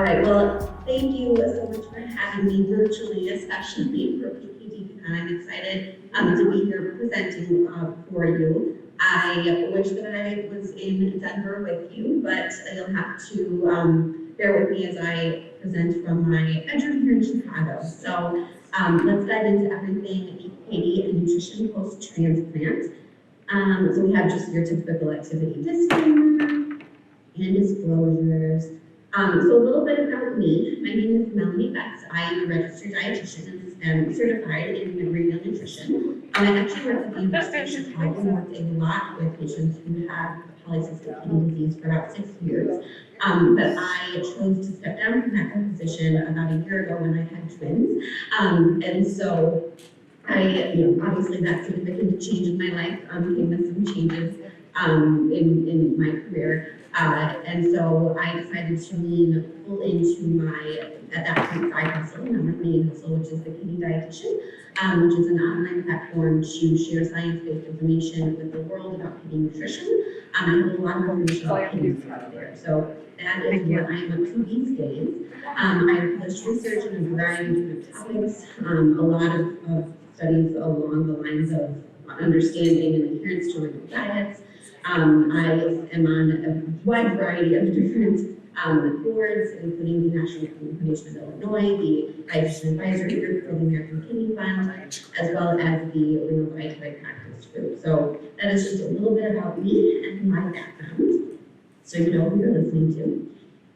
right, well, thank you so much for having me virtually, especially for PKD. I'm excited to be here presenting for you. I wish that I was in Denver with you, but you'll have to bear with me as I present from my bedroom here in Chicago. So let's dive into everything PKD and nutrition post-transplant. So we have just your typical activity disclaimer and disclosures. So a little bit about me. My name is Melanie Betz. I am a registered dietitian and certified in renal nutrition. I actually worked at the University of Chicago and worked a lot with patients who have polycystic kidney disease for about 6 years. But I chose to step down from that position about a year ago when I had twins. And so obviously that significant change in my life came with some changes in my career. And so I decided to lean full into my, at that point, side hustle, now my main hustle, which is the Kidney Dietitian, which is an online platform to share science-based information with the world about kidney nutrition. I have a lot of information about kidneys out there. So that is what I am up to these days. I've published research on a variety of topics, a lot of studies along the lines of understanding and adherence to renal diets. I am on a wide variety of different boards, including the National Kidney Foundation of Illinois, the Dietitian Advisory Group for the American Kidney Fund, as well as the Renal Dietary Practice Group. So that is just a little bit about me and my background, so you know who you're listening to.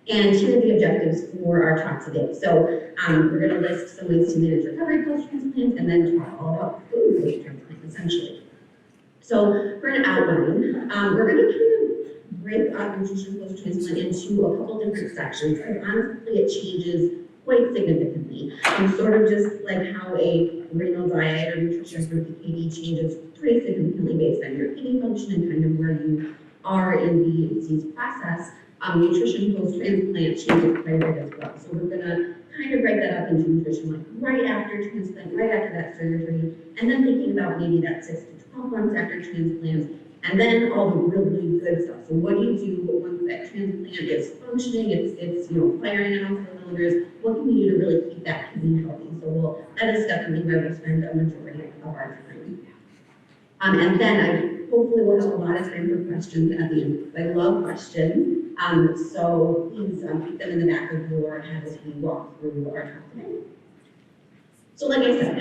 And here are the objectives for our talk today. So we're going to list some ways to manage recovery post-transplant and then talk all about food post-transplant, essentially. So for an outline, we're going to kind of break up nutrition post-transplant into a couple different sections, and honestly it changes quite significantly. Sort of just like how a renal diet or nutrition for PKD changes pretty significantly based on your kidney function and kind of where you are in the disease process. Nutrition post-transplant changes quite a bit as well. So we're gonna kind of break that up into nutrition like right after transplant, right after that surgery, and then thinking about maybe that 6 to 12 months after transplant, and then all the really good stuff. So what do you do once that transplant is functioning, it's firing on all cylinders, what can you do to really keep that kidney healthy? So that is definitely where we'll spend a majority of our time. And then I hopefully will have a lot of time for questions at the end. I love questions. So please keep them in the back of your head as we walk through our talk today. So like I said,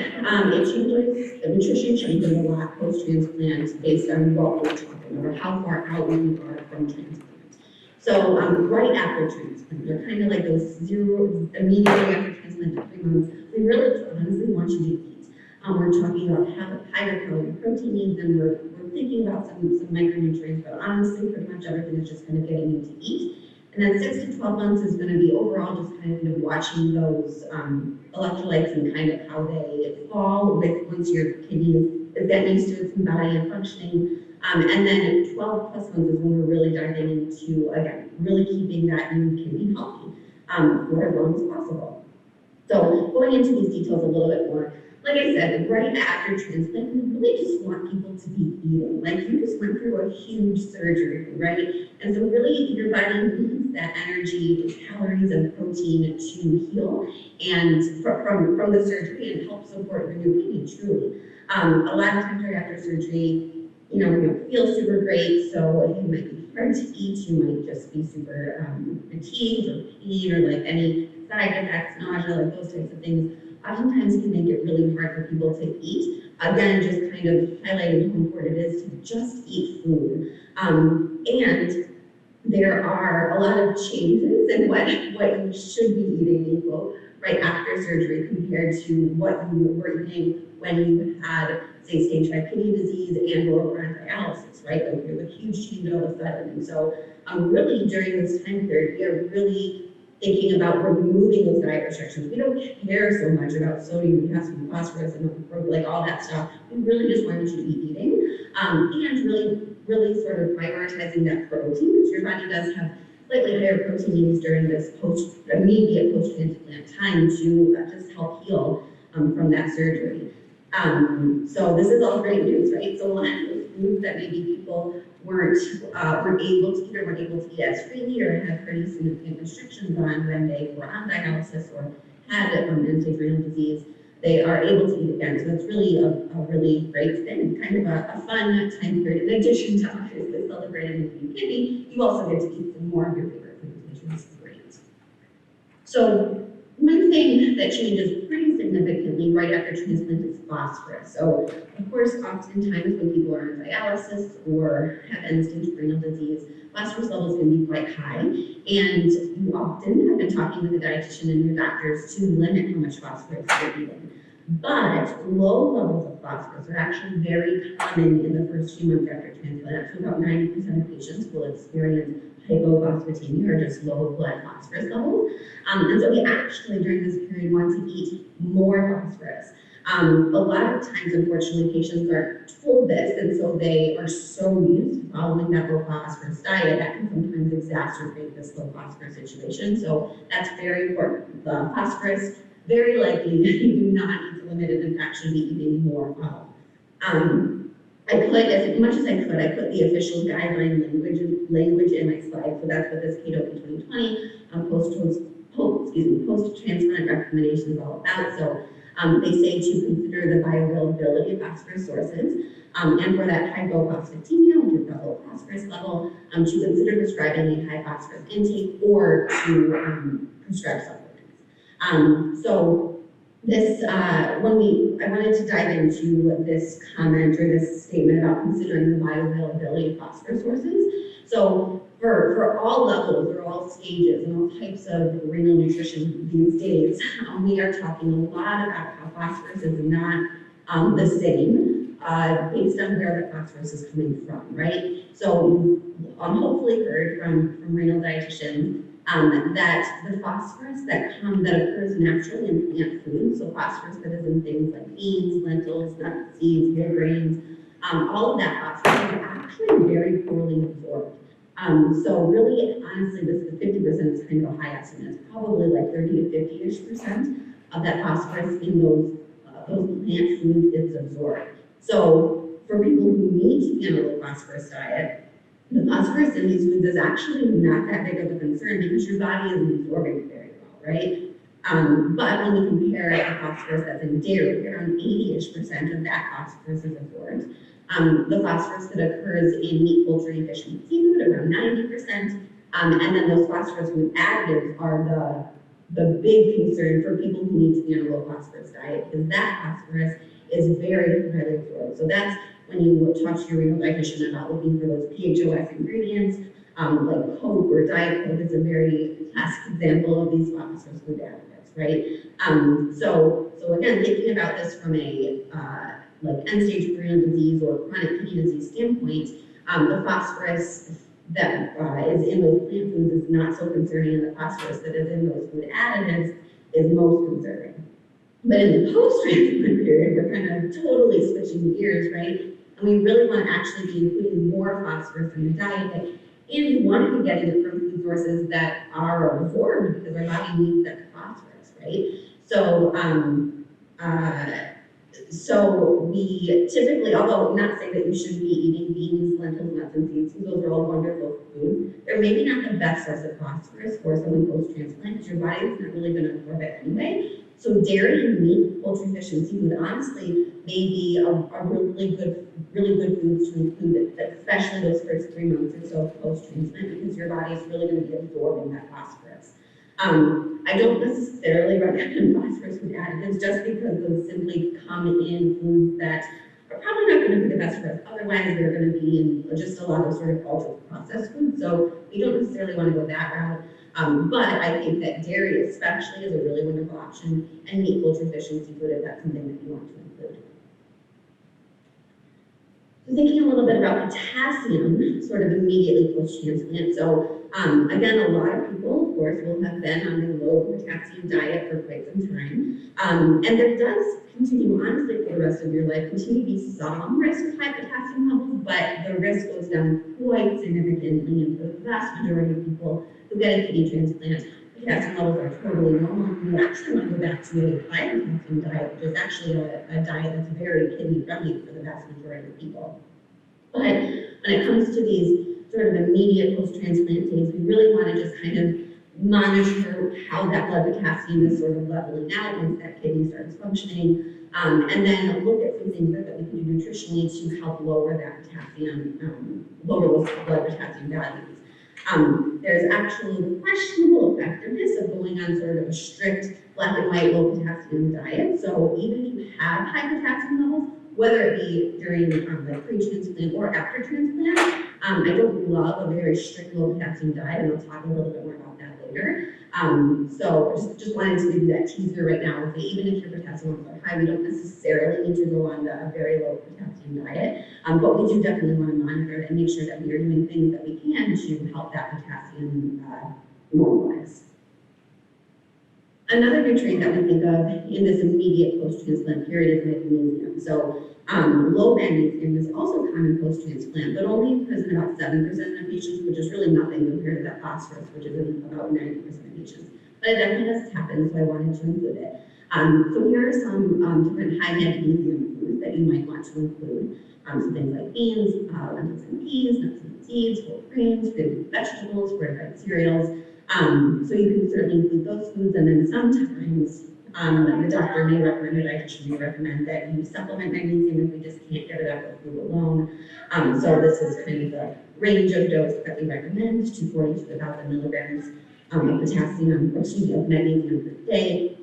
nutrition changes a lot post-transplant based on what we're talking about, how far out we are from transplant. So right after transplant, they're kind of like those immediately after transplant to 3 months, we really honestly want you to eat. We're talking about higher calorie protein needs, and we're thinking about some micronutrients, but honestly, pretty much everything is just kind of getting you to eat. And then 6 to 12 months is going to be overall just kind of watching those electrolytes and kind of how they fall with once your kidney is getting used to its body and functioning. And then 12 plus months is when we're really diving into, again, really keeping that new kidney healthy for as long as possible. So going into these details a little bit more, like I said, right after transplant, we really just want people to be eating. Like you just went through a huge surgery, right? And so really your body needs that energy, the calories and protein to heal and from the surgery and help support your new kidney, truly. A lot of times right after surgery, you don't feel super great, so it might be hard to eat. You might just be super fatigued or pain or like any side effects, nausea, like those types of things. Oftentimes can make it really hard for people to eat. Again, just kind of highlighting how important it is to just eat food. And there are a lot of changes in what you should be eating right after surgery compared to what you were eating when you had, say, stage 5 kidney disease and or were on dialysis, right? Like there's a huge change all of a sudden. And so really during this time period, we are really thinking about removing those diet restrictions. We don't care so much about sodium, potassium, phosphorus, and like all that stuff. We really just want you to be eating and really sort of prioritizing that protein, because your body does have slightly higher protein needs during this immediate post-transplant time to just help heal from that surgery. So this is all great news, right? So a lot of those foods that maybe people weren't able to eat or weren't able to eat as freely or had pretty significant restrictions on when they were on dialysis or had end-stage renal disease, they are able to eat again. So that's really a really great thing, kind of a fun time period. In addition to obviously celebrating with your kidney, you also get to eat some more of your favorite foods, which is great. So one thing that changes pretty significantly right after transplant is phosphorus. So of course, oftentimes when people are on dialysis or have end-stage renal disease, phosphorus levels can be quite high, and you often have been talking with a dietitian and your doctors to limit how much phosphorus you're eating. But low levels of phosphorus are actually very common in the first few months after transplant. So about 90% of patients will experience hypophosphatemia or just low blood phosphorus levels. And so we actually during this period want to eat more phosphorus. A lot of times, unfortunately, patients are told this, and so they are so used to following that low phosphorus diet that can sometimes exacerbate this low phosphorus situation. So that's very important. The phosphorus, very likely, you do not need to limit it. In fact, should be eating more of. I put, as much as I could, I put the official guideline language in my slide. So that's what this Keto in 2020 post-transplant recommendation is all about. So they say to consider the bioavailability of phosphorus sources, and for that hypophosphatemia, which is the low phosphorus level, to consider prescribing a high phosphorus intake or to prescribe supplements. So this, I wanted to dive into this comment or this statement about considering the bioavailability of phosphorus sources. So for all levels or all stages and all types of renal nutrition these days, we are talking a lot about how phosphorus is not the same based on where the phosphorus is coming from, right? So you've hopefully heard from renal dietitians that the phosphorus that occurs naturally in plant foods, so phosphorus that is in things like beans, lentils, nuts, seeds, whole grains, all of that phosphorus is actually very poorly absorbed. So really, honestly, this is 50% is kind of a high estimate. It's probably like 30 to 50-ish% of that phosphorus in those plant foods is absorbed. So for people who need to be on a low phosphorus diet, the phosphorus in these foods is actually not that big of a concern because your body isn't absorbing it very well, right? But when we compare the phosphorus that's in dairy, around 80-ish% of that phosphorus is absorbed. The phosphorus that occurs in meat, poultry, fish, and seafood, around 90%. And then those phosphorus food additives are the big concern for people who need to be on a low phosphorus diet because that phosphorus is very highly absorbed. So that's when you talk to your renal dietitian about looking for those PHOS ingredients, like Coke or Diet Coke is a very classic example of these phosphorus food additives, right? So again, thinking about this from a like end-stage renal disease or chronic kidney disease standpoint, the phosphorus that is in those plant foods is not so concerning, and the phosphorus that is in those food additives is most concerning. But in the post-transplant period, we're kind of totally switching gears, right? And we really want to actually be including more phosphorus in the diet, and we want to be getting it from food sources that are absorbed because our body needs that phosphorus, right? So we typically, although not saying that you shouldn't be eating beans, lentils, nuts, and seeds, those are all wonderful foods, they're maybe not the best source of phosphorus for someone post-transplant because your body is not really going to absorb it anyway. So dairy and meat, poultry, fish, and seafood honestly may be a really good foods to include, especially those first 3 months or so post-transplant because your body is really going to be absorbing that phosphorus. I don't necessarily recommend phosphorus food additives just because those simply come in foods that are probably not going to be the best for us. Otherwise, they're going to be in just a lot of sort of ultra-processed foods. So we don't necessarily want to go that route. But I think that dairy especially is a really wonderful option, and meat, poultry, fish, and seafood if that's something that you want to include. So thinking a little bit about potassium, sort of immediately post-transplant. So again, a lot of people, of course, will have been on a low potassium diet for quite some time. And there does continue, honestly, for the rest of your life, continue to be some risk of high potassium levels, but the risk goes down quite significantly. And for the vast majority of people who get a kidney transplant, potassium levels are totally normal, you actually want to go back to a high potassium diet, which is actually a diet that's very kidney friendly for the vast majority of people. But when it comes to these sort of immediate post-transplant days, we really want to just kind of monitor how that blood potassium is sort of leveling out once that kidney starts functioning, and then look at some things that we can do nutritionally to help lower that potassium, lower those blood potassium values. There's actually questionable effectiveness of going on sort of a strict black and white low potassium diet. So even if you have high potassium levels, whether it be during like pre-transplant or after transplant, I don't love a very strict low potassium diet, and I'll talk a little bit more about that later. So just wanted to give you that teaser right now, that even if your potassium levels are high, we don't necessarily need to go on a very low potassium diet, but we do definitely want to monitor and make sure that we are doing things that we can to help that potassium normalize. Another nutrient that we think of in this immediate post-transplant period is magnesium. So low magnesium is also common post-transplant, but only present about 7% of patients, which is really nothing compared to that phosphorus, which is in about 90% of patients. But it definitely does happen, so I wanted to include it. So here are some different high magnesium foods that you might want to include. So things like beans, lentils and peas, nuts and seeds, whole grains, fruit, vegetables, fortified cereals. So you can certainly include those foods, and then sometimes the doctor may recommend, or dietitian may recommend that you supplement magnesium if we just can't get it up with food alone. So this is kind of the range of dose that we recommend, 240 to 1,000 milligrams of potassium, of magnesium per day.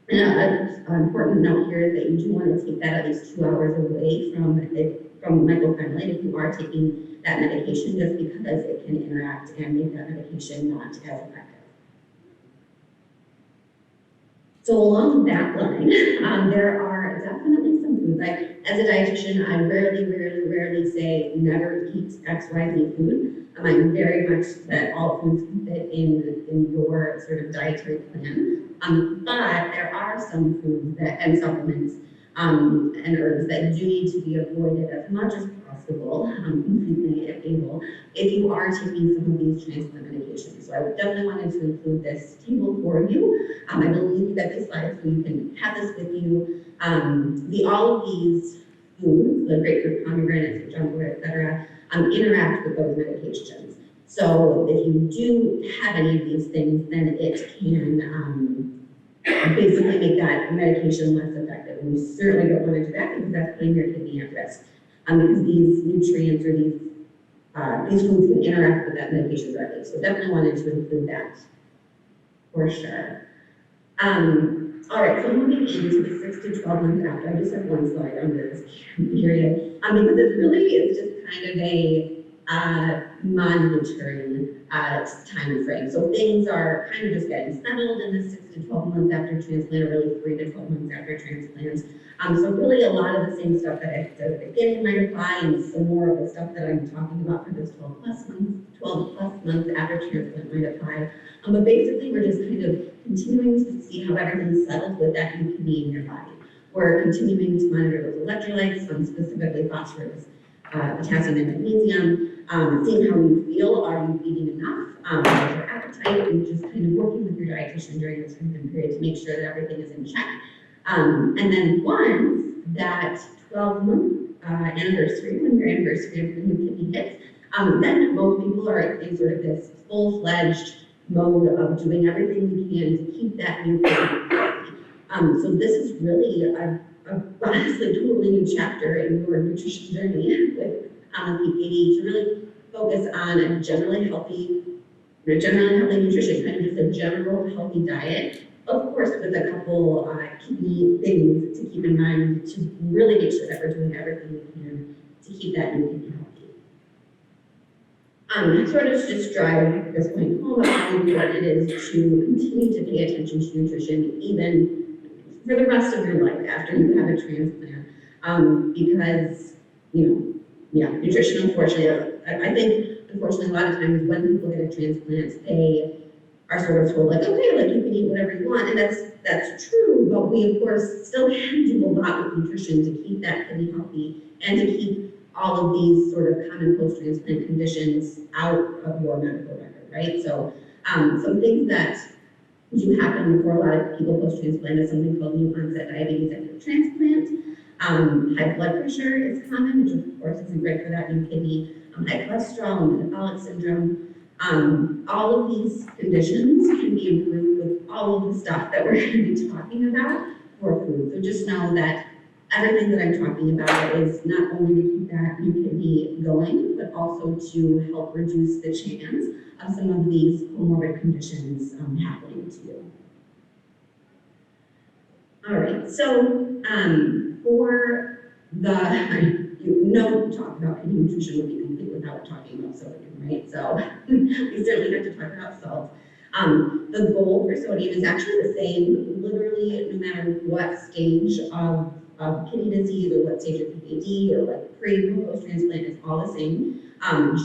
And an important note here is that you do want to take that at least 2 hours away from microphenoate if you are taking that medication, just because it can interact and make that medication not as effective. So along that line, there are definitely some foods. Like as a dietitian, I rarely say never eat X, Y, Z food. I'm very much that all foods can fit in your sort of dietary plan. But there are some foods that and supplements and herbs that do need to be avoided as much as possible, completely if able, if you are taking some of these transplant medications. So I definitely wanted to include this table for you. I believe that these slides, so you can have this with you. All of these foods, the grapefruit, pomegranates, jumper, etc., interact with those medications. So if you do have any of these things, then it can basically make that medication less effective. And you certainly don't want to do that, because that's putting your kidney at risk. Because these nutrients or these foods can interact with that medication directly. So definitely wanted to include that for sure. All right, so moving into the 6 to 12 months after, I just have one slide on this period, because it really is just kind of a monitoring time frame. So things are kind of just getting settled in the 6 to 12 months after transplant, or really 3 to 12 months after transplant. So really a lot of the same stuff that I said at the beginning might apply, and some more of the stuff that I'm talking about for this 12 plus months after transplant might apply. But basically we're just kind of continuing to see how everything settles with that new kidney in your body. We're continuing to monitor those electrolytes, specifically phosphorus, potassium and magnesium, seeing how you feel, are you eating enough, how's your appetite, and just kind of working with your dietitian during this transplant period to make sure that everything is in check. And then once that 12-month anniversary, when your anniversary of the new kidney hits, then most people are in sort of this full-fledged mode of doing everything we can to keep that new kidney healthy. So this is really honestly totally new chapter in your nutrition journey with PKD, to really focus on a generally healthy nutrition, kind of just a general healthy diet. Of course, with a couple key things to keep in mind to really make sure that we're doing everything we can to keep that new kidney healthy. Sort of just drive this point home about how important it is to continue to pay attention to nutrition, even for the rest of your life after you have a transplant, because nutrition, unfortunately, I think unfortunately a lot of times when people get a transplant, they are sort of told like, okay, like you can eat whatever you want, and that's true, but we of course still can do a lot with nutrition to keep that kidney healthy and to keep all of these sort of common post-transplant conditions out of your medical record, right? So some things that do happen for a lot of people post-transplant is something called new onset diabetes after transplant. High blood pressure is common, which of course isn't great for that new kidney. High cholesterol, metabolic syndrome. All of these conditions can be improved with all of the stuff that we're going to be talking about for food. So just know that everything that I'm talking about is not only to keep that new kidney going, but also to help reduce the chance of some of these comorbid conditions happening to you. All right, so for the, talk about kidney nutrition would be complete without talking about sodium, right? So we certainly have to talk about salt. The goal for sodium is actually the same, literally no matter what stage of kidney disease or what stage of PKD or like pre or post transplant, it's all the same.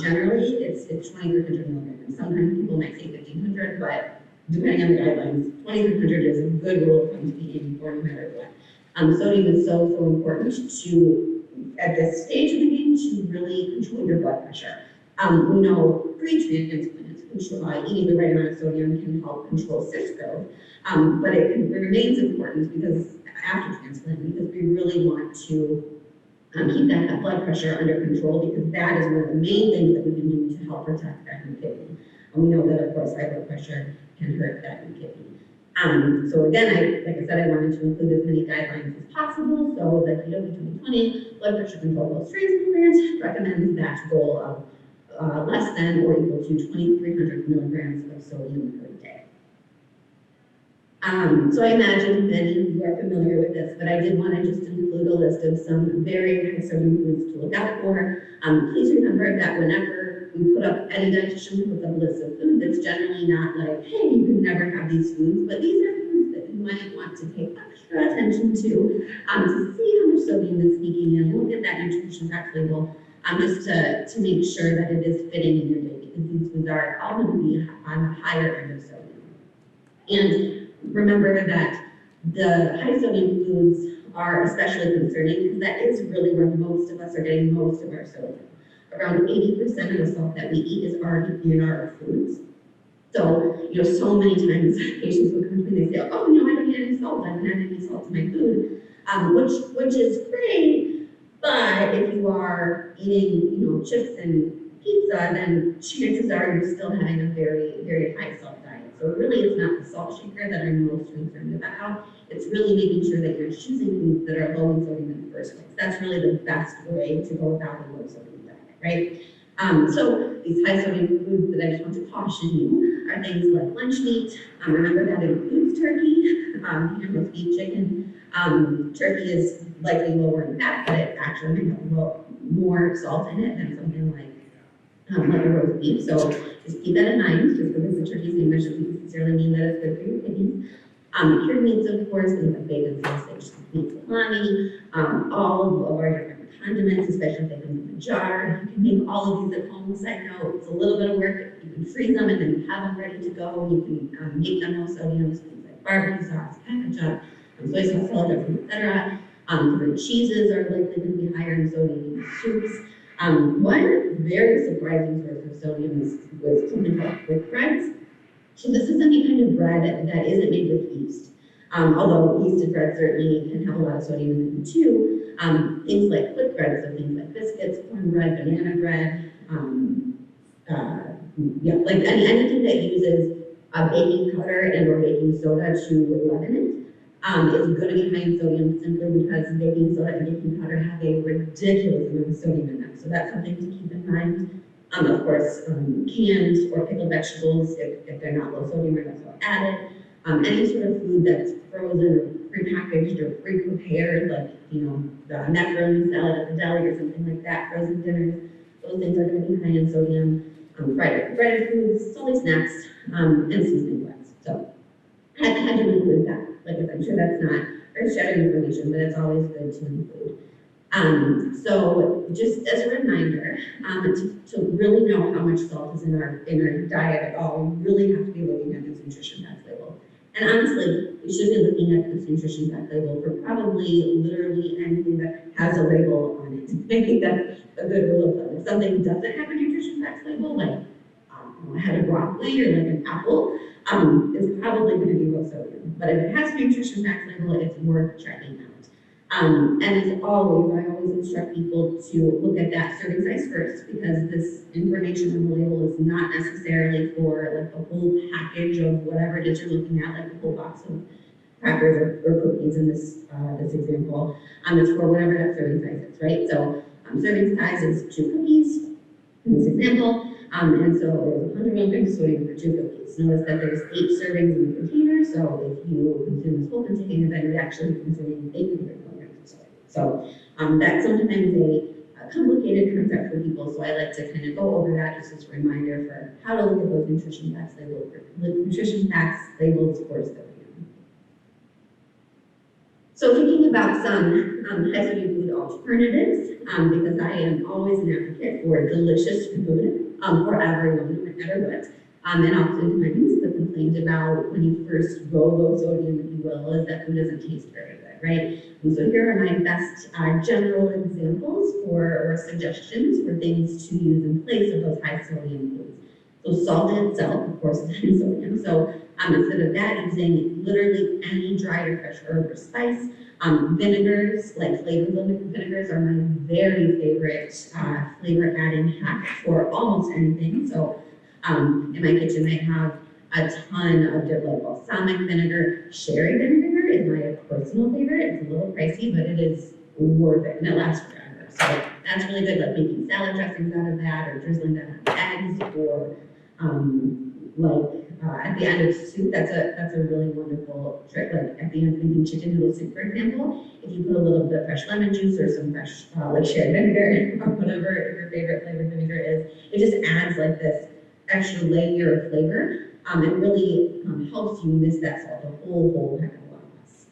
Generally, it's 2,300 milligrams. Sometimes people might say 1,500, but depending on the guidelines, 2,300 is a good rule of thumb to be aiming for no matter what. Sodium is so important to, at this stage of the game, to really control your blood pressure. We know pre-transplant, eating the right amount of sodium can help control cyst growth, but it remains important because after transplant, because we really want to keep that blood pressure under control, because that is one of the main things that we can do to help protect that new kidney. And we know that, of course, high blood pressure can hurt that new kidney. So again, like I said, I wanted to include as many guidelines as possible. So the PW 2020 blood pressure control post-transplant recommends that goal of less than or equal to 2,300 milligrams of sodium per day. So I imagine many of you are familiar with this, but I did want to just include a list of some very high sodium foods to look out for. Please remember that whenever we put up, any dietitian puts up a list of foods, it's generally not like, hey, you can never have these foods, but these are foods that you might want to pay extra attention to see how much sodium is sneaking in. Look at that nutrition fact label just to make sure that it is fitting in your day, because these foods are all going to be on the higher end of sodium. And remember that the high sodium foods are especially concerning because that is really where most of us are getting most of our sodium. Around 80% of the salt that we eat is already in our foods. So, so many times patients will come to me and they say, oh, I don't eat any salt, I haven't had any salt in my food, which is great, but if you are eating, chips and pizza, then chances are you're still having a very, very high salt diet. So really it's not the salt shaker that I'm most concerned about. It's really making sure that you're choosing foods that are low in sodium in the first place. That's really the best way to go about a low sodium diet, right? So these high sodium foods that I just want to caution you are things like lunch meat. Remember that includes turkey, roast beef, chicken. Turkey is likely lower in fat, but it actually may have more salt in it than something like a roast beef. So just keep that in mind. Just because the turkey is name doesn't necessarily mean that it's good for your kidneys. Cured meats, of course, things like bacon, sausage, beef, salami, all of our different condiments, especially if they come in a jar. You can make all of these at home. Side note, it's a little bit of work. You can freeze them and then you have them ready to go. You can make them low sodium, things like barbecue sauce, ketchup, soy sauce, etc. Different cheeses are likely going to be higher in sodium in soups. One very surprising source of sodium was something called quick breads. So this is any kind of bread that isn't made with yeast. Although yeasted bread certainly can have a lot of sodium in them too. Things like quick bread, so things like biscuits, cornbread, banana bread, like anything that uses baking powder and or baking soda to leaven it. Is going to be high in sodium simply because baking soda and baking powder have a ridiculous amount of sodium in them. So that's something to keep in mind. Of course, canned or pickled vegetables, if they're not low sodium or not so added. Any sort of food that's frozen or prepackaged or pre-prepared, like, the macaroni salad at the deli or something like that, frozen dinners, those things are going to be high in sodium. Breaded foods, salty snacks, and seasoning blends. So I had to include that. Like I'm sure that's not earth-shattering information, but it's always good to include. So just as a reminder, to really know how much salt is in our diet at all, we really have to be looking at this nutrition fact label. And honestly, we should be looking at this nutrition fact label for probably literally anything that has a label on it. I think that's a good rule of thumb. If something doesn't have a nutrition fact label, like I had a broccoli or like an apple, is probably going to be low sodium. But if it has a nutrition facts label, it's worth checking out. And as always, I always instruct people to look at that serving size first, because this information on the label is not necessarily for like the whole package of whatever it is you're looking at, like the whole box of crackers or cookies in this this example. It's for whatever that serving size is, right? So serving size is 2 cookies in this example. And so there's 100 milligrams of sodium for 2 cookies. Notice that there's 8 servings in the container, so if you consume this whole container, then you're actually consuming 800 milligrams of sodium. So that's sometimes a complicated concept for people, so I like to kind of go over that just as a reminder for how to look at those nutrition facts labels for sodium. So thinking about some heavy food alternatives, because I am always an advocate for delicious food for everyone, no matter what. And oftentimes the complaint about when you first go low sodium, if you will, is that food doesn't taste very good, right? And so here are my best general examples or suggestions for things to use in place of those high sodium foods. So salt itself, of course, is high sodium. So instead of that, using literally any dried or fresh herb or spice. Vinegars, like flavored vinegars, are my very favorite flavor adding hack for almost anything. So in my kitchen, I have a ton of different balsamic vinegar. Sherry vinegar is my personal favorite. It's a little pricey, but it is worth it, and it lasts forever. So that's really good, like making salad dressings out of that, or drizzling that on eggs, or at the end of soup. That's a really wonderful trick. Like at the end of making chicken noodle soup, for example, if you put a little bit of fresh lemon juice or some fresh like sherry vinegar or whatever your favorite flavored vinegar is, it just adds like this extra layer of flavor. It really helps you miss that salt a whole heck of a lot less.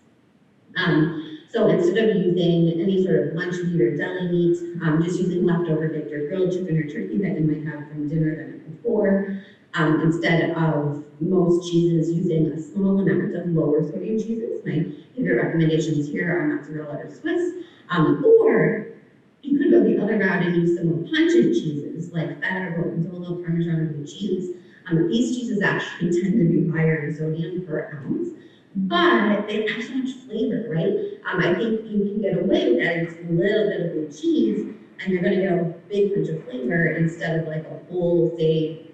So instead of using any sort of lunch meat or deli meat, just using leftover baked or grilled chicken or turkey that you might have from dinner the night before. Instead of most cheeses, using a small amount of lower sodium cheeses. My favorite recommendations here are mozzarella or Swiss. Or you could go the other route and use some more pungent cheeses like feta, gorgonzola, parmesan, or blue cheese. These cheeses actually tend to be higher in sodium per ounce, but they add so much flavor, right? I think you can get away with adding a little bit of blue cheese, and you're going to get a big punch of flavor instead of like a whole, say,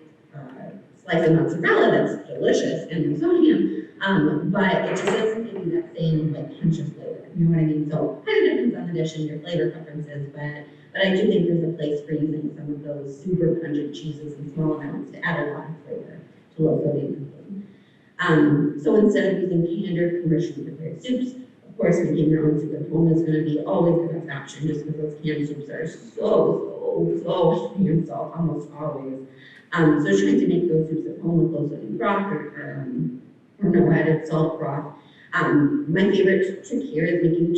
slice of mozzarella that's delicious and no sodium, but it just doesn't give you that same like punch of flavor. You know what I mean? So kind of depends on the dish and your flavor preferences, but I do think there's a place for using some of those super pungent cheeses in small amounts to add a lot of flavor to low sodium cooking. So instead of using canned or commercially prepared soups, of course, making your own soup at home is going to be always the best option, just because those canned soups are so high in salt, almost always. So trying to make those soups at home with low sodium broth or no added salt broth. My favorite trick here is making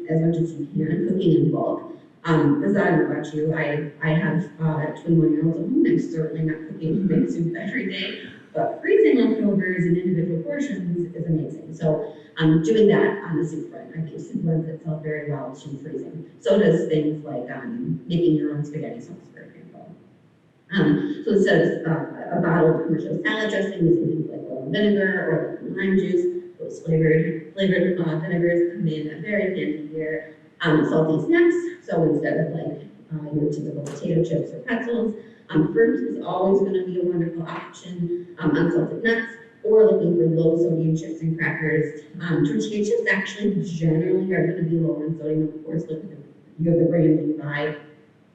as much as you can, cooking in bulk. Because I don't know about you, I have 21-year-olds at home. I'm certainly not cooking big soup every day, but freezing leftovers in individual portions is amazing. So doing that on the soup front, I think soup lends itself very well to freezing. So does things like making your own spaghetti sauce, for example. So instead of a bottled commercial salad dressing, using things like oil and vinegar or lime juice, those flavored vinegars come in very handy here. Salty snacks, so instead of like your typical potato chips or pretzels, fruit is always going to be a wonderful option. Unsalted nuts, or looking for low sodium chips and crackers. Tortilla chips actually generally are going to be lower in sodium, of course, look at the brand you buy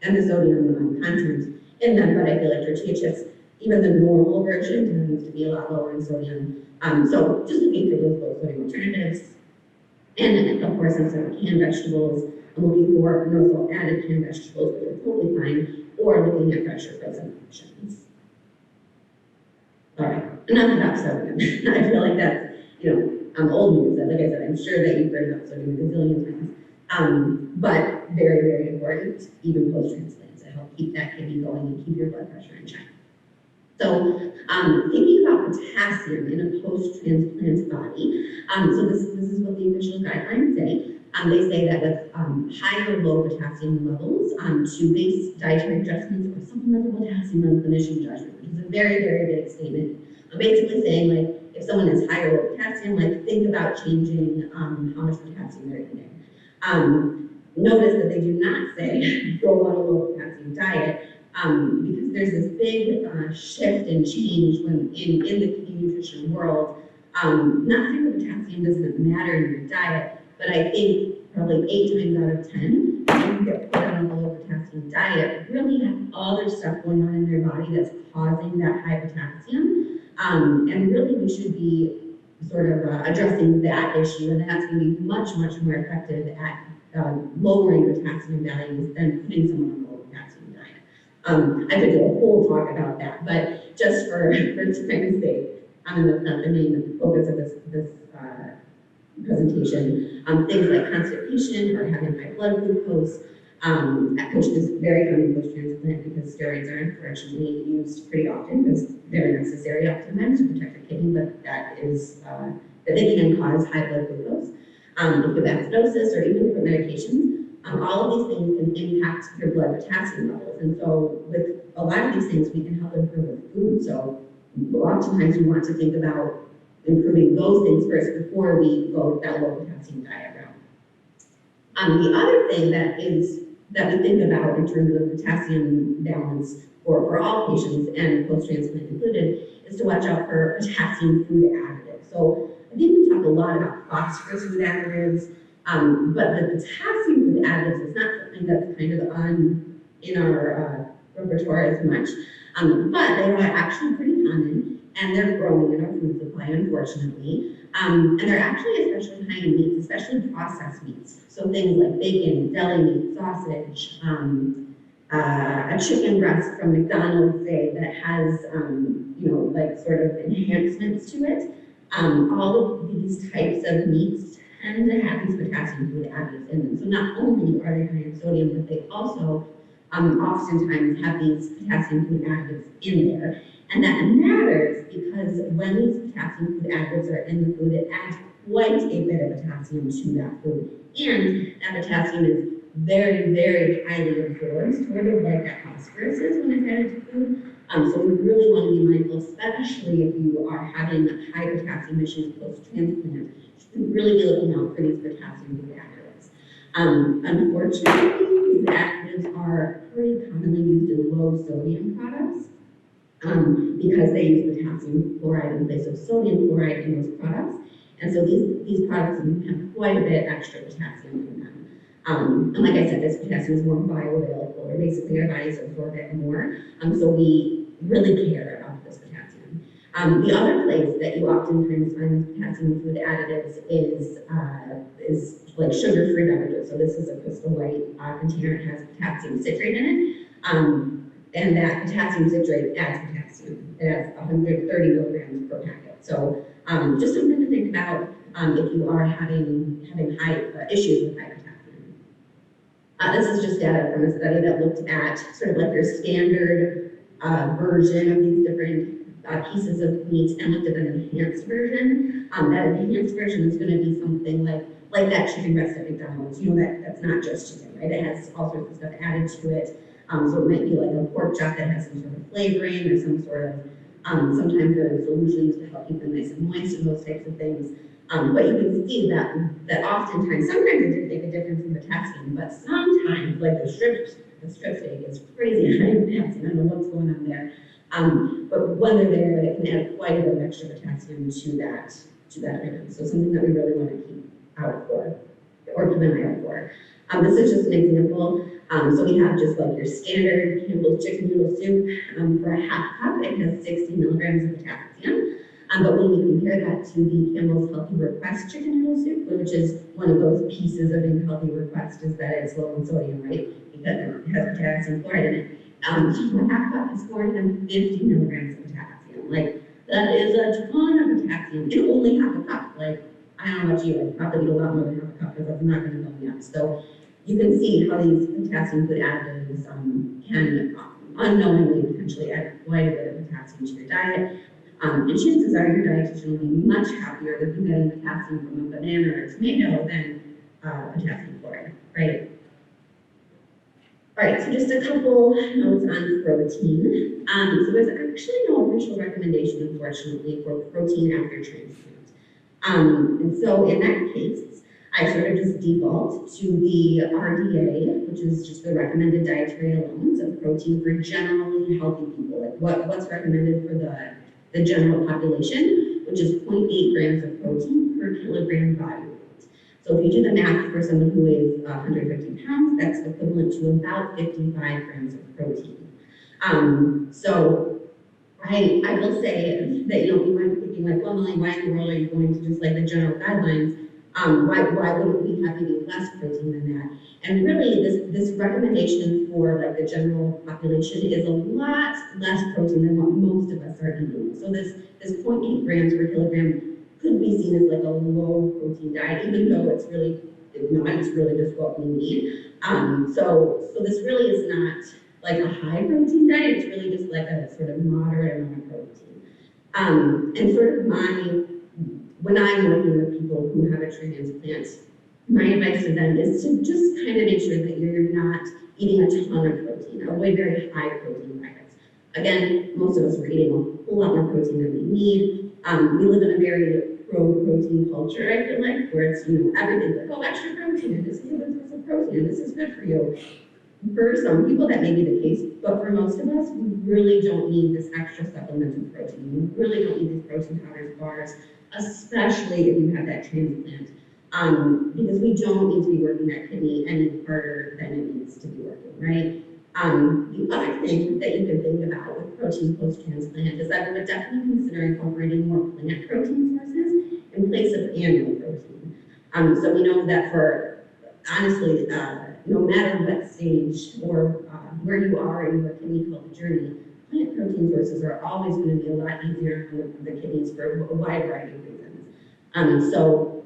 and the sodium content in them, but I feel like tortilla chips, even the normal version, tends to be a lot lower in sodium. So just looking for those low sodium alternatives. And of course, instead of canned vegetables, I'm looking for no salt added canned vegetables, but they're totally fine, or looking at fresh or frozen options. All right, enough about sodium. I feel like that's, old news. Like I said, I'm sure that you've heard about sodium a gazillion times. But very, very important, even post-transplant, to help keep that kidney going and keep your blood pressure in check. So thinking about potassium in a post-transplant body, so this is what the official guidelines say. They say that with high or low potassium levels, to base dietary adjustments or supplemental potassium on clinician judgment, which is a very, very big statement. basically saying like, if someone is high or low potassium, like think about changing how much potassium they're eating. Notice that they do not say go on a low potassium diet, because there's this big shift and change when in the keto nutrition world. Not saying that potassium doesn't matter in your diet, but I think probably 8 times out of 10, when you get put on a low potassium diet, really have other stuff going on in their body that's causing that high potassium. And really we should be sort of addressing that issue, and that's going to be much, much more effective at lowering potassium values than putting someone on a low potassium diet. I could do a whole talk about that, but just for time's sake, that's not the main focus of this presentation. Things like constipation or having high blood glucose, which is very common post-transplant because steroids are unfortunately used pretty often because they're necessary oftentimes to protect the kidney, but that they can cause high blood glucose. With acidosis or even different medications, all of these things can impact your blood potassium levels. And so with a lot of these things, we can help improve with food. So oftentimes we want to think about improving those things first before we go that low potassium diet route. The other thing that we think about in terms of potassium balance for all patients and post-transplant included is to watch out for potassium food additives. So I think we talk a lot about phosphorus food additives, but the potassium food additives is not something that's kind of in our repertoire as much, but they are actually pretty common, and they're growing in our food supply, unfortunately. And they're actually especially high in meats, especially processed meats. So things like bacon, deli meat, sausage, a chicken breast from McDonald's, say, that has, like sort of enhancements to it. All of these types of meats tend to have these potassium food additives in them. So not only are they high in sodium, but they also oftentimes have these potassium food additives in there. And that matters because when these potassium food additives are in the food, it adds quite a bit of potassium to that food. And that potassium is very, very highly absorbed, sort of like that phosphorus is when it's added to food. So we really want to be mindful, especially if you are having high potassium issues post-transplant, you should really be looking out for these potassium food additives. Unfortunately, these additives are pretty commonly used in low sodium products because they use potassium chloride in place of sodium chloride in those products. And so these products have quite a bit extra potassium in them. And like I said, this potassium is more bioavailable, or basically our bodies absorb it more. So we really care about this potassium. The other place that you oftentimes find potassium food additives is like sugar-free beverages. So this is a crystal white container. It has potassium citrate in it. And that potassium citrate adds potassium. It adds 130 milligrams per packet. So just something to think about if you are having high issues with high potassium. This is just data from a study that looked at sort of like your standard version of these different pieces of meat and looked at an enhanced version. That enhanced version is going to be something like that chicken breast at McDonald's. That's not just chicken, right? It has all sorts of stuff added to it. So it might be like a pork chop that has some sort of flavoring or some sort of, sometimes there are solutions to help keep them nice and moist and those types of things. But you can see that oftentimes, sometimes it did make a difference in potassium, but sometimes, like the strip steak is crazy high in potassium. I don't know what's going on there. But when they're there, it can add quite a bit of extra potassium to that item. So something that we really want to keep out for, or keep an eye out for. This is just an example. So we have just like your standard Campbell's chicken noodle soup. For a half cup, it has 60 milligrams of potassium. But when we compare that to the Campbell's Healthy Request chicken noodle soup, which is one of those pieces of being Healthy Request, is that it's low in sodium, right? Because it has potassium chloride in it. So a half cup is 450 milligrams of potassium. Like, that is a ton of potassium in only half a cup. Like, I don't know about you, I probably eat a lot more than half a cup because that's not going to fill me up. So you can see how these potassium food additives can unknowingly potentially add quite a bit of potassium to your diet. And chances are your dietitian will be much happier if you're getting potassium from a banana or a tomato than potassium chloride, right? All right, so just a couple notes on protein. So there's a actually no official recommendation, unfortunately, for protein after transplant. And so in that case, I sort of just default to the RDA, which is just the recommended dietary allowance of protein for generally healthy people, like what's recommended for the general population, which is 0.8 grams of protein per kilogram body weight. So if you do the math for someone who weighs 150 pounds, that's equivalent to about 55 grams of protein. So I will say that, you might be thinking like, well, Melanie, why in the world are you going to just like the general guidelines? Why wouldn't we have maybe less protein than that? And really, this recommendation for like the general population is a lot less protein than what most of us are eating. So this 0.8 grams per kilogram could be seen as like a low protein diet, even though it's really not. It's really just what we need. So this really is not like a high protein diet. It's really just like a sort of moderate amount of protein. And sort of when I'm working with people who have a transplant, my advice to them is to just kind of make sure that you're not eating a ton of protein, avoid very high protein diets. Again, most of us are eating a whole lot more protein than we need. We live in a very pro-protein culture, I feel like, where it's, everything's like, oh, extra protein, and this is a good source of protein, and this is good for you. For some people, that may be the case, but for most of us, we really don't need this extra supplement of protein. We really don't need these protein powders, bars, especially if you have that transplant, because we don't need to be working that kidney any harder than it needs to be working, right? The other thing that you can think about with protein post-transplant is that we would definitely consider incorporating more plant protein sources in place of animal protein. So we know that honestly, no matter what stage or where you are in your kidney health journey, plant protein sources are always going to be a lot easier on the kidneys for a wide variety of reasons. So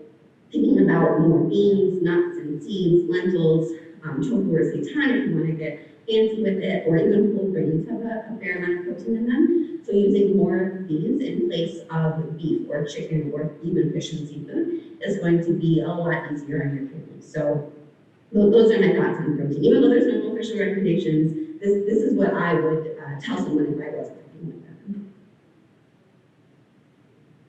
thinking about more beans, nuts, and seeds, lentils, tofu or seitan if you want to get fancy with it, or even whole grains have a fair amount of protein in them. So using more of these in place of beef or chicken or even fish and seafood is going to be a lot easier on your kidneys. So those are my thoughts on protein. Even though there's no official recommendations, this is what I would tell someone if I was working with them.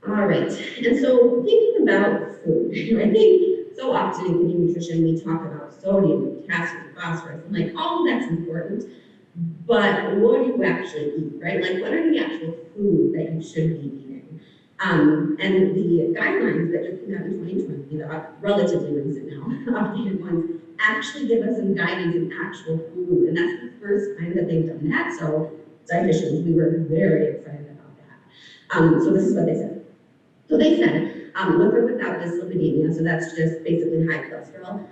All right, and so thinking about food, I think so often in kidney nutrition we talk about sodium, potassium, phosphorus, and like all of that's important, but what do you actually eat, right? Like what are the actual food that you should be eating? And the guidelines that just came out in 2020, the relatively recent now, updated ones, actually give us some guidance in actual food, and that's the first time that they've done that. So dietitians, we were very excited about that. So this is what they said. So they said, with or without dyslipidemia, so that's just basically high cholesterol,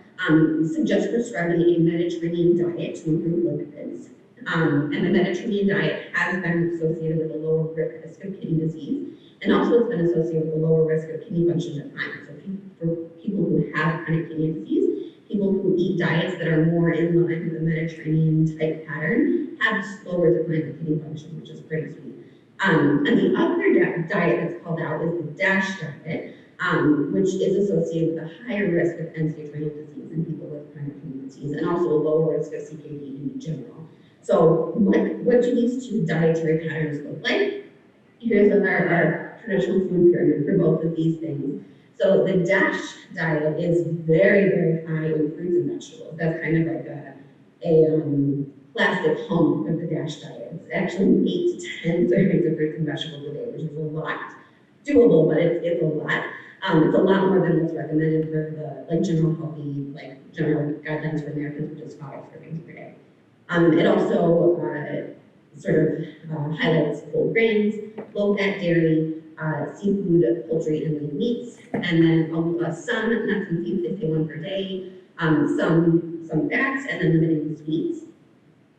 suggest prescribing a Mediterranean diet to improve lipids. And the Mediterranean diet has been associated with a lower risk of kidney disease, and also it's been associated with a lower risk of kidney function decline. So for people who have chronic kidney disease, people who eat diets that are more in line with the Mediterranean type pattern have slower decline of kidney function, which is pretty sweet. And the other diet that's called out is the DASH diet, which is associated with a higher risk of end-stage renal disease in people with chronic kidney disease, and also a lower risk of CKD in general. So what do these two dietary patterns look like? Here's our traditional food pyramid for both of these things. So the DASH diet is very, very high in fruits and vegetables. That's kind of like a plastic home of the DASH diet. It's actually 8 to 10 servings of fruits and vegetables a day, which is a lot. Doable, but it's a lot. It's a lot more than what's recommended for the general healthy, general guidelines for Americans, which is 5 servings per day. It also highlights whole grains, low-fat dairy, seafood, poultry, and lean meats, and then some nuts and seeds, they say 1 per day, some fats, and then limiting sweets.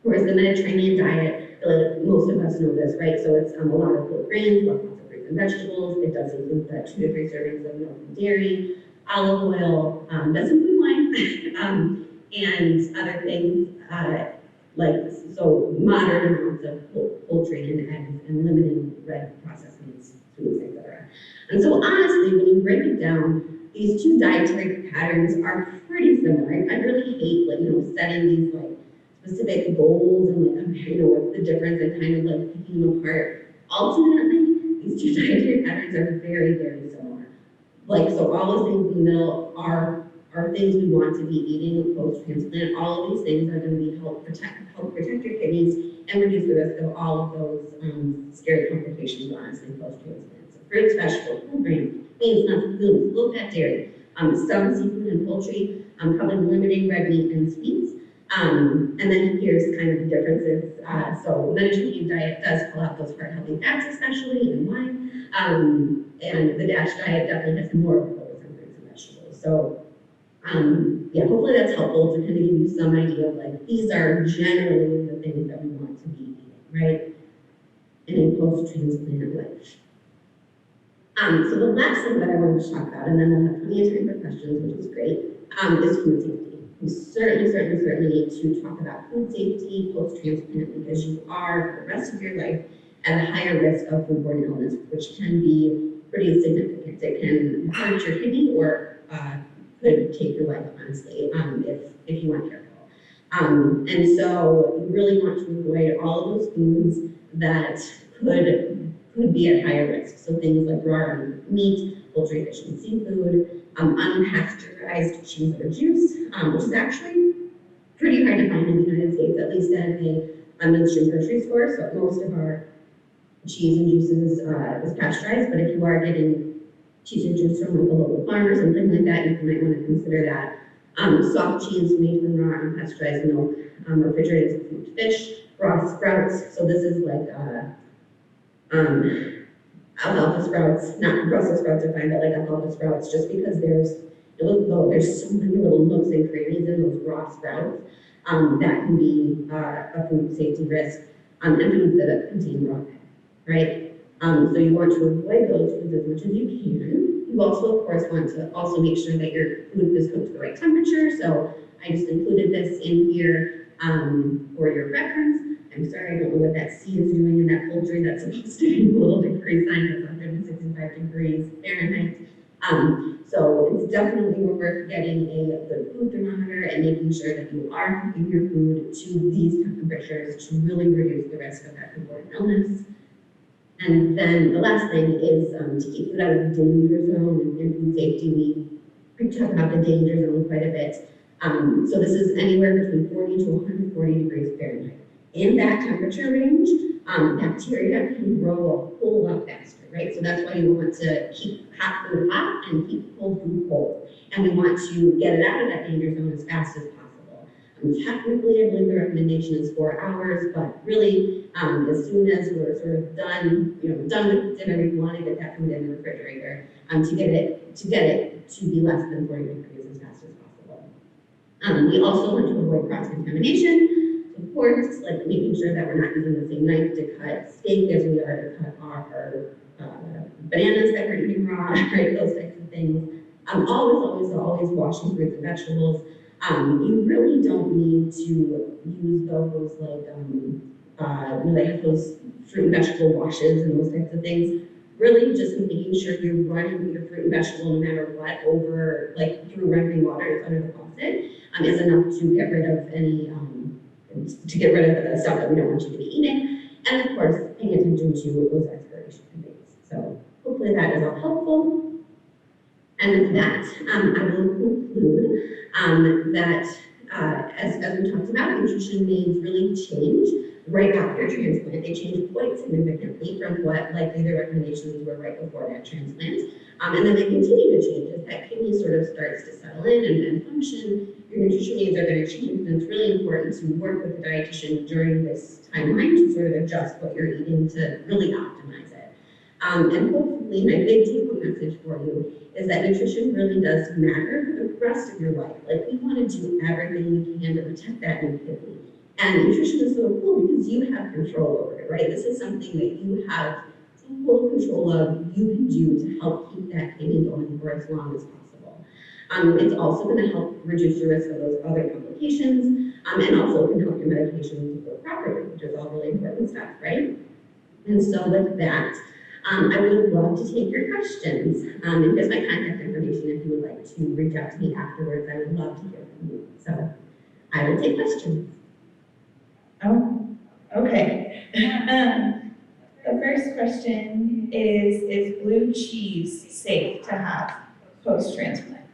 Whereas the Mediterranean diet, most of us know this, right? So it's a lot of whole grains, lots of fruits and vegetables. It does include the 2 to 3 servings of milk and dairy, olive oil, does include wine, and other things so moderate amounts of poultry and eggs, and limiting red processed meats, foods, etc. And so honestly, when you break it down, these two dietary patterns are pretty similar. I really hate setting these specific goals and like comparing what's the difference and kind of like picking them apart. Ultimately, these two dietary patterns are very, very similar. Like, so all those things in the middle are things we want to be eating post-transplant. All of these things are going to be help protect your kidneys and reduce the risk of all of those scary complications, honestly, post-transplant. So fruits, vegetables, whole grains, beans, nuts, gluten, low-fat dairy, some seafood and poultry, probably limiting red meat and sweets. And then here's kind of the differences. So Mediterranean diet does pull out those heart-healthy fats, especially in wine. And the DASH diet definitely has more focus on fruits and vegetables. So yeah, hopefully that's helpful to kind of give you some idea of like, these are generally the things that we want to be eating, right? In a post-transplant life. So the last thing that I wanted to talk about, and then we'll have plenty of time for questions, which is great, is food safety. We certainly need to talk about food safety post-transplant because you are, for the rest of your life, at a higher risk of foodborne illness, which can be pretty significant. It can hurt your kidney or could take your life, honestly, if you aren't careful. And so you really want to avoid all of those foods that could be at higher risk. So things like raw meat, poultry, fish, and seafood, unpasteurized cheese or juice, which is actually pretty hard to find in the United States, at least at a mainstream grocery store. So most of our cheese and juices is pasteurized, but if you are getting cheese and juice from like a local farm or something like that, you might want to consider that. Soft cheese made from raw unpasteurized milk, refrigerated fruit, fish, raw sprouts. So this is like alfalfa sprouts, not Brussels sprouts are fine, but like alfalfa sprouts, just because there's so many little nooks and crannies in those raw sprouts that can be a food safety risk, and foods that contain raw fat, right? So you want to avoid those foods as much as you can. You also, of course, want to also make sure that your food is cooked to the right temperature. So I just included this in here for your reference. I'm sorry, I don't know what that C is doing in that poultry. That's supposed to be a little degree sign. That's 165 degrees Fahrenheit. So it's definitely worth getting a good food thermometer and making sure that you are cooking your food to these temperatures to really reduce the risk of that foodborne illness. And then the last thing is to keep food out of the danger zone and food safety. We talk about the danger zone quite a bit. So this is anywhere between 40 to 140 degrees Fahrenheit. In that temperature range, bacteria can grow a whole lot faster, right? So that's why you want to keep hot food hot and keep cold food cold. And we want to get it out of that danger zone as fast as possible. Technically, I believe the recommendation is 4 hours, but really, as soon as we're sort of done with dinner, we want to get that food in the refrigerator to get it to be less than 40 degrees as fast as possible. We also want to avoid cross-contamination. Of course, like making sure that we're not using the same knife to cut steak as we are to cut our bananas that we're eating raw, right? Those types of things. Always washing fruits and vegetables. You really don't need to use those like they have those fruit and vegetable washes and those types of things. Really just making sure you're running your fruit and vegetable no matter what over through running water under the faucet is enough to get rid of any the stuff that we don't want you to be eating. And of course, paying attention to those expiration dates. So hopefully that is all helpful. And with that, I will conclude that as we talked about, nutrition needs really change right after transplant. They change quite significantly from what likely the recommendations were right before that transplant. And then they continue to change as that kidney sort of starts to settle in and function. Your nutrition needs are going to change, and it's really important to work with the dietitian during this timeline to sort of adjust what you're eating to really optimize it. And hopefully, my big take-home message for you is that nutrition really does matter for the rest of your life. Like, we want to do everything we can to protect that new kidney. And nutrition is so cool because you have control over it, right? This is something that you have full control of, you can do to help keep that kidney going for as long as possible. It's also going to help reduce the risk of those other complications, and also can help your medications work properly, which is all really important stuff, right? And so with that, I would love to take your questions. And here's my contact information if you would like to reach out to me afterwards. I would love to hear from you. So I will take questions. Oh, okay. The first question is blue cheese safe to have post-transplant?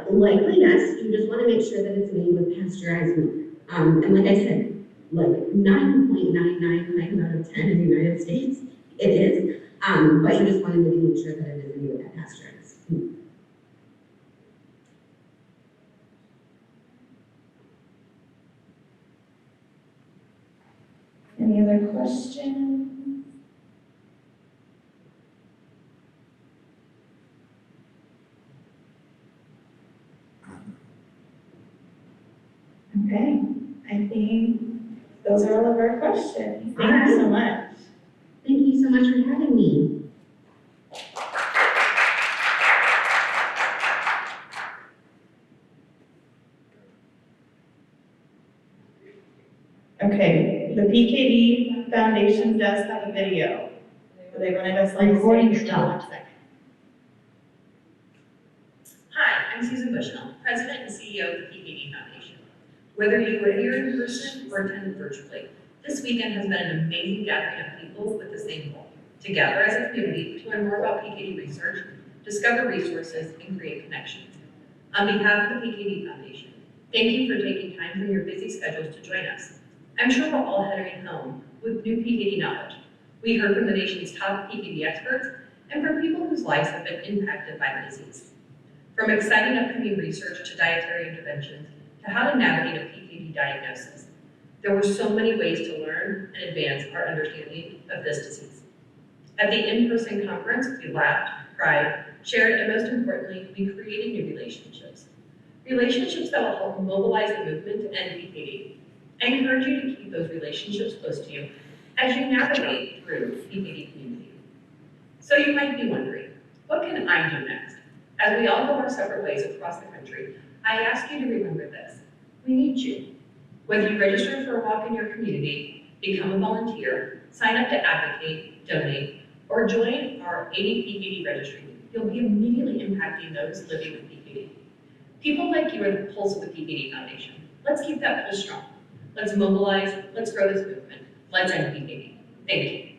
Likely yes, you just want to make sure that it's made with pasteurized milk. And like I said, like 9.99 out of 10 in the United States, it is. But you just want to make sure that it is made with that pasteurized milk. Any other questions? Okay, I think those are all of our questions. Thank you so much. Thank you so much for having me. Okay, the PKD Foundation does have a video. They wanted us to Recording say stopped. Hi, I'm Susan Bushnell, President and CEO of the PKD Foundation. Whether you were here in person or attended virtually, this weekend has been an amazing gathering of people with the same goal: to gather as a community to learn more about PKD research, discover resources, and create connections. On behalf of the PKD Foundation, thank you for taking time from your busy schedules to join us. I'm sure we're all heading home with new PKD knowledge. We heard from the nation's top PKD experts and from people whose lives have been impacted by the disease. From exciting upcoming research to dietary interventions to how to navigate a PKD diagnosis, there were so many ways to learn and advance our understanding of this disease. At the in-person conference, we laughed, cried, shared, and most importantly, we created new relationships. Relationships that will help mobilize the movement to end PKD. I encourage you to keep those relationships close to you as you navigate through PKD community. So you might be wondering, what can I do next? As we all go our separate ways across the country, I ask you to remember this: we need you. Whether you register for a walk in your community, become a volunteer, sign up to advocate, donate, or join our 80 PKD registry, you'll be immediately impacting those living with PKD. People like you are the pulse of the PKD Foundation. Let's keep that pulse strong. Let's mobilize, let's grow this movement. Let's end PKD. Thank you.